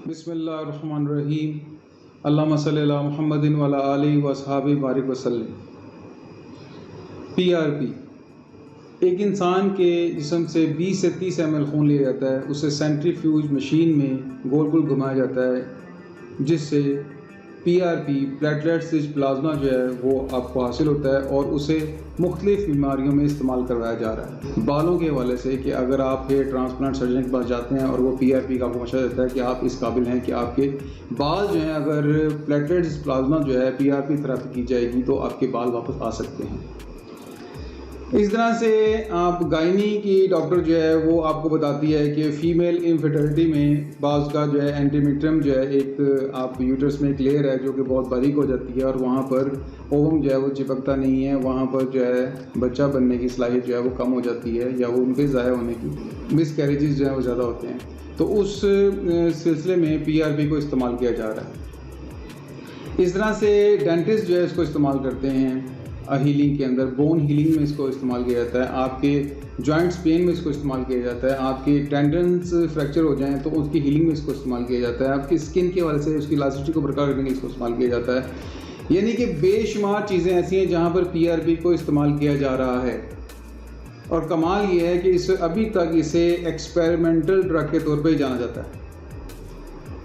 बिस्मिल्लाहिर्रहमानिर्रहीम। अल्लाहुम्मा सल्ली अला मुहम्मदिन व अला आलिहि व अस्हाबिहि बारिक वसल्लम। पीआरपी एक इंसान के जिस्म से 20 से 30 ml खून लिया जाता है, उसे सेंट्रीफ्यूज मशीन में गोल गोल घुमाया जाता है, जिससे पीआरपी प्लेटलेट्स रिच प्लाज्मा जो है वो आपको हासिल होता है और उसे मुख्तलिफ बीमारियों में इस्तेमाल करवाया जा रहा है। बालों के हवाले से कि अगर आप हेयर ट्रांसप्लांट सर्जन के पास जाते हैं और वो पीआरपी का आपको मशवरा देता है कि आप इस काबिल हैं कि आपके बाल जो हैं, अगर प्लेटलेट्स प्लाज्मा जो है पीआरपी थेरेपी की जाएगी तो आपके बाल वापस आ सकते हैं। इस तरह से आप गायनी की डॉक्टर जो है वो आपको बताती है कि फ़ीमेल इनफर्टिलिटी में बाज़ का जो है एंटीमीट्रियम जो है एक आप यूट्रस में एक लेयर है जो कि बहुत बारीक हो जाती है और वहाँ पर ओवम जो है वो चिपकता नहीं है, वहाँ पर जो है बच्चा बनने की सलाहियत जो है वो कम हो जाती है या वो उनके ज़ाया होने की मिसकैरेजेस जो है वो ज़्यादा होते हैं। तो उस सिलसिले में पीआरपी को इस्तेमाल किया जा रहा है। इस तरह से डेंटिस्ट जो है इसको इस्तेमाल करते हैं हीलिंग के अंदर, बोन हीलिंग में इसको इस्तेमाल किया जाता है, आपके जॉइंट्स पेन में इसको इस्तेमाल किया जाता है, आपके टेंडन्स फ्रैक्चर हो जाएं तो उसकी हीलिंग में इसको इस्तेमाल किया जाता है, आपकी स्किन के हवाले से उसकी इलास्टिसिटी को बरकरार रखने के लिए इसको इस्तेमाल किया जाता है। यानी कि बेशुमार चीज़ें ऐसी हैं जहाँ पर पीआरपी को इस्तेमाल किया जा रहा है। और कमाल ये है कि इसे अभी तक इसे एक्सपेरिमेंटल ड्रग के तौर पर ही जाना जाता है,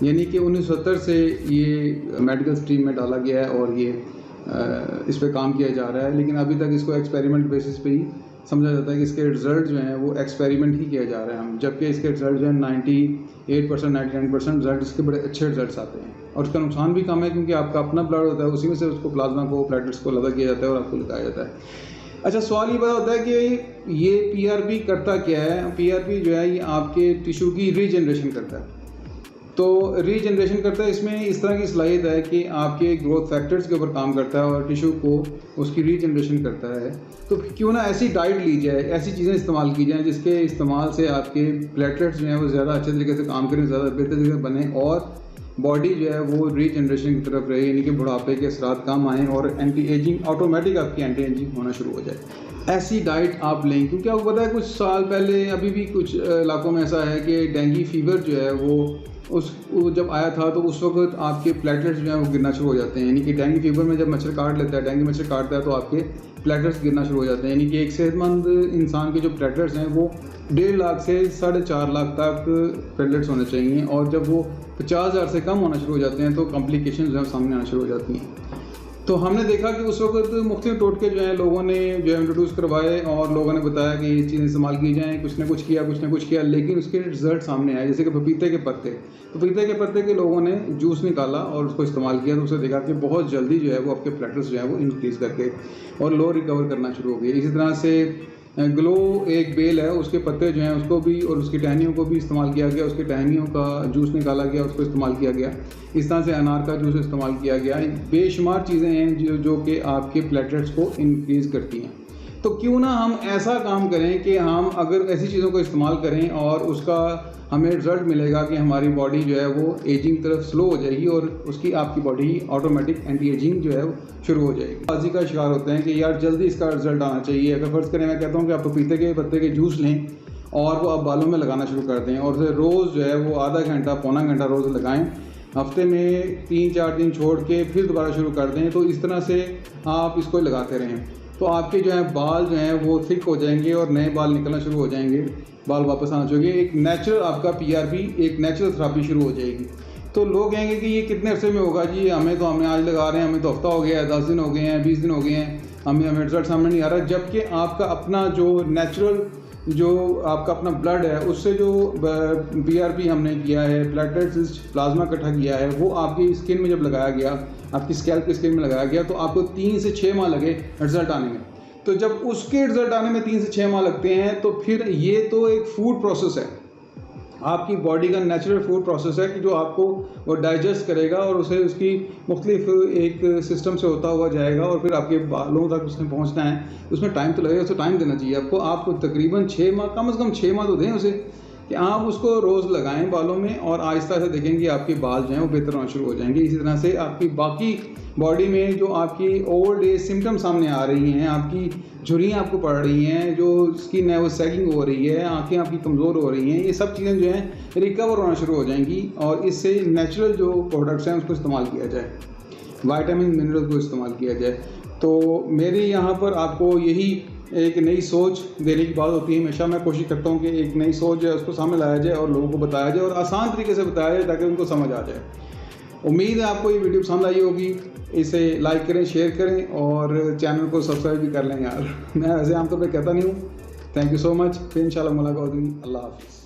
यानी कि 1970 से ये मेडिकल स्ट्रीम में डाला गया है और ये इस पे काम किया जा रहा है, लेकिन अभी तक इसको एक्सपेरिमेंट बेसिस पे ही समझा जाता है कि इसके रिज़ल्ट जो हैं वो एक्सपेरिमेंट ही किया जा रहा है हम, जबकि इसके रिज़ल्ट जो है 98% 99% रिज़ल्ट इसके बड़े अच्छे रिज़ल्ट आते हैं। और उसका नुकसान भी कम है क्योंकि आपका अपना ब्लड होता है, उसी में से उसको प्लाज्मा को प्लेटलेट्स को लगा किया जाता है और आपको लगाया जाता है। अच्छा, सवाल ये बड़ा होता है कि ये पीआरपी करता क्या है। पीआरपी जो है ये आपके टिश्यू की रीजनरेशन करता है। तो रीजनरेशन करता है, इसमें इस तरह की सलाहियत है कि आपके ग्रोथ फैक्टर्स के ऊपर काम करता है और टिश्यू को उसकी रीजनरेशन करता है। तो क्यों ना ऐसी डाइट ली जाए, ऐसी चीज़ें इस्तेमाल की जाएँ जिसके इस्तेमाल से आपके प्लेटलेट्स जो हैं वो ज़्यादा अच्छे तरीके से काम करें, ज़्यादा बेहतर तरीके से बने और बॉडी जो है वो रीजनरेशन की तरफ रहे, यानी कि बुढ़ापे के असरात कम आएँ और एंटी एजिंग ऑटोमेटिक आपकी एंटी एजिंग होना शुरू हो जाए। ऐसी डाइट आप लें, क्योंकि आपको पता है कुछ साल पहले अभी भी कुछ इलाकों में ऐसा है कि डेंगू फीवर जो है वो जब आया था तो उस वक्त आपके प्लेटलेट्स जो हैं वो गिरना शुरू हो जाते हैं। यानी कि डेंगू फीवर में जब मच्छर काट लेता है, डेंगू मच्छर काटता है तो आपके प्लेटलेट्स गिरना शुरू हो जाते हैं। यानी कि एक सेहतमंद इंसान के जो प्लेटलेट्स हैं वो 1.5 लाख से 4.5 लाख तक प्लेटलेट्स होने चाहिए और जब वो 50,000 से कम होना शुरू हो जाते हैं तो कॉम्प्लिकेशन जो है सामने आना शुरू हो जाती हैं। तो हमने देखा कि उस वक्त मुख्तलिफ टोटके जो हैं लोगों ने जो है इंट्रोड्यूस करवाए और लोगों ने बताया कि ये चीज़ें इस्तेमाल की जाएँ, कुछ ना कुछ किया, लेकिन उसके रिजल्ट सामने आए। जैसे कि पपीते के पत्ते के लोगों ने जूस निकाला और उसको इस्तेमाल किया तो उसे देखा कि बहुत जल्दी जो है वो आपके प्लेटलेट्स जो है वो इंक्रीज़ करके और लो रिकवर करना शुरू हो गए। इसी तरह से ग्लो एक बेल है, उसके पत्ते जो हैं उसको भी और उसकी टहनियों को भी इस्तेमाल किया गया, उसकी टहनियों का जूस निकाला गया, उसको इस्तेमाल किया गया। इस तरह से अनार का जूस इस्तेमाल किया गया। बेशुमार चीज़ें हैं जो कि आपके प्लेटलेट्स को इंक्रीज़ करती हैं। तो क्यों ना हम ऐसा काम करें कि हम अगर ऐसी चीज़ों को इस्तेमाल करें और उसका हमें रिज़ल्ट मिलेगा कि हमारी बॉडी जो है वो एजिंग तरफ स्लो हो जाएगी और उसकी आपकी बॉडी ऑटोमेटिक एंटी एजिंग जो है वो शुरू हो जाएगी। बाजी का शिकार होते हैं कि यार जल्दी इसका रिज़ल्ट आना चाहिए। अगर फ़र्ज़ करें, मैं कहता हूँ कि आप पपीते के पत्ते के जूस लें और वो आप बालों में लगाना शुरू कर दें और उसे रोज़ जो है वो आधा घंटा पौना घंटा रोज़ लगाएं, हफ्ते में 3-4 दिन छोड़ के फिर दोबारा शुरू कर दें। तो इस तरह से आप इसको लगाते रहें तो आपके जो है बाल जो हैं वो थिक हो जाएंगे और नए बाल निकलना शुरू हो जाएंगे, बाल वापस आना चाहिए। एक नेचुरल आपका पीआरपी एक नेचुरल थेरेपी शुरू हो जाएगी। तो लोग कहेंगे कि ये कितने अरसे में होगा जी, हमने आज लगा रहे हैं, हमें तो हफ्ता हो गया है, 10 दिन हो गए हैं, 20 दिन हो गए हैं, हमें रिजल्ट सामने नहीं आ रहा। जबकि आपका अपना जो नेचुरल जो आपका अपना ब्लड है उससे जो पीआरपी हमने किया है, प्लेटलेट्स प्लाज्मा इकट्ठा किया है, वो आपकी स्किन में जब लगाया गया, आपकी स्कैल्प की स्किन में लगाया गया तो आपको 3 से 6 माह लगे रिजल्ट आने में। तो जब उसके रिजल्ट आने में 3 से 6 माह लगते हैं तो फिर ये तो एक फूड प्रोसेस है, आपकी बॉडी का नेचुरल फूड प्रोसेस है कि जो आपको वो डाइजेस्ट करेगा और उसे उसकी मुख्तलिफ एक सिस्टम से होता हुआ जाएगा और फिर आपके बालों तक उसने पहुंचना है। उसमें टाइम तो लगेगा, उसे टाइम देना चाहिए आपको तकरीबन 6 माह, कम से कम 6 माह तो दें उसे कि आप उसको रोज़ लगाएं बालों में और आहिस्ता से देखेंगे आपके बाल जो हैं वो बेहतर होना शुरू हो जाएंगे। इसी तरह से आपकी बाकी बॉडी में जो आपकी ओल्ड एज सिम्टम सामने आ रही हैं, आपकी झुर्रियाँ आपको पड़ रही हैं, जो स्किन है वो सैगिंग हो रही है, आंखें आपकी कमज़ोर हो रही हैं, ये सब चीज़ें जो हैं रिकवर होना शुरू हो जाएंगी। और इससे नेचुरल जो प्रोडक्ट्स हैं उसको इस्तेमाल किया जाए, विटामिन मिनरल को इस्तेमाल किया जाए। तो मेरी यहाँ पर आपको यही एक नई सोच देने की बात होती है। हमेशा मैं कोशिश करता हूँ कि एक नई सोच जो है उसको सामने लाया जाए और लोगों को बताया जाए और आसान तरीके से बताया जाए ताकि उनको समझ आ जाए। उम्मीद है आपको ये वीडियो पसंद आई होगी। इसे लाइक करें, शेयर करें और चैनल को सब्सक्राइब भी कर लें यार। मैं वैसे आमतौर पर कहता नहीं हूँ। Thank you so much. फिर इंशाल्लाह मुलाकात होगी। अल्लाह हाफ़िज़।